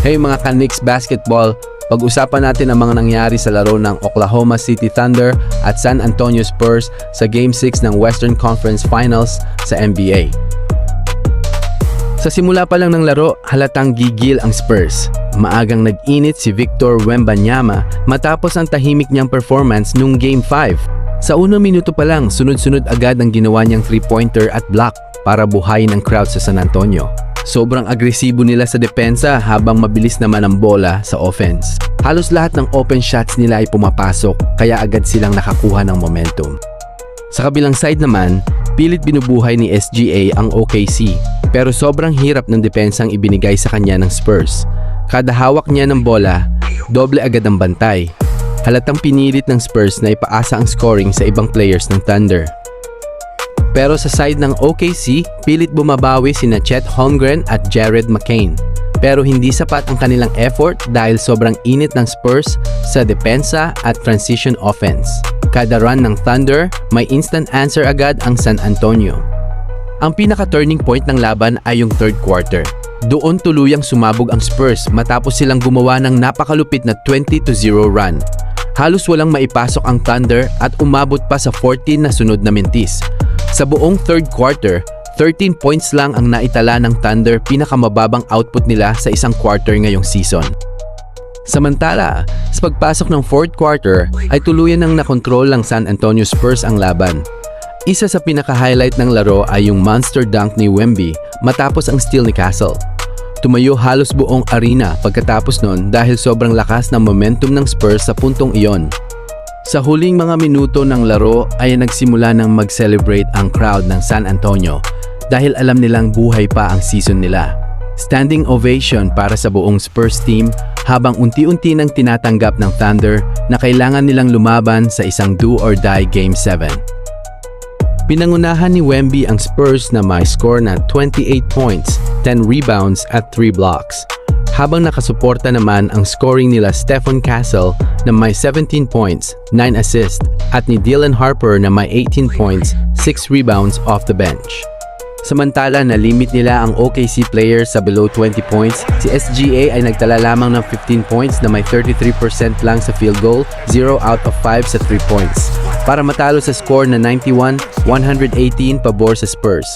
Hey mga ka-Knicks basketball, pag-usapan natin ang mga nangyari sa laro ng Oklahoma City Thunder at San Antonio Spurs sa Game 6 ng Western Conference Finals sa NBA. Sa simula pa lang ng laro, halatang gigil ang Spurs. Maagang nag-init si Victor Wembanyama matapos ang tahimik niyang performance nung Game 5. Sa unang minuto pa lang, sunod-sunod agad ang ginawa niyang 3-pointer at block para buhayin ang crowd sa San Antonio. Sobrang agresibo nila sa depensa habang mabilis naman ang bola sa offense. Halos lahat ng open shots nila ay pumapasok kaya agad silang nakakuha ng momentum. Sa kabilang side naman, pilit binubuhay ni SGA ang OKC pero sobrang hirap ng depensang ibinigay sa kanya ng Spurs. Kada hawak niya ng bola, doble agad ang bantay. Halatang pinilit ng Spurs na ipaasa ang scoring sa ibang players ng Thunder. Pero sa side ng OKC, pilit bumabawi sina Chet Holmgren at Jared McCain. Pero hindi sapat ang kanilang effort dahil sobrang init ng Spurs sa depensa at transition offense. Kada run ng Thunder, may instant answer agad ang San Antonio. Ang pinaka-turning point ng laban ay yung third quarter. Doon tuluyang sumabog ang Spurs matapos silang gumawa ng napakalupit na 20-0 run. Halos walang maipasok ang Thunder at umabot pa sa 14 na sunod na mintis. Sa buong third quarter, 13 points lang ang naitala ng Thunder, pinakamababang output nila sa isang quarter ngayong season. Samantala, sa pagpasok ng fourth quarter ay tuluyan ng nakontrol ng San Antonio Spurs ang laban. Isa sa pinaka-highlight ng laro ay yung monster dunk ni Wemby matapos ang steal ni Castle. Tumayo halos buong arena pagkatapos nun dahil sobrang lakas ng momentum ng Spurs sa puntong iyon. Sa huling mga minuto ng laro ay nagsimula ng mag-celebrate ang crowd ng San Antonio dahil alam nilang buhay pa ang season nila. Standing ovation para sa buong Spurs team habang unti-unti nang tinatanggap ng Thunder na kailangan nilang lumaban sa isang do-or-die Game 7. Pinangunahan ni Wemby ang Spurs na may score na 28 points, 10 rebounds at 3 blocks. Habang nakasuporta naman ang scoring nila Stephen Castle na may 17 points, 9 assists at ni Dylan Harper na may 18 points, 6 rebounds off the bench. Samantala na limit nila ang OKC players sa below 20 points, si SGA ay nagtala lamang ng 15 points na may 33% lang sa field goal, 0 out of 5 sa 3 points, para matalo sa score na 91-118 pabor sa Spurs.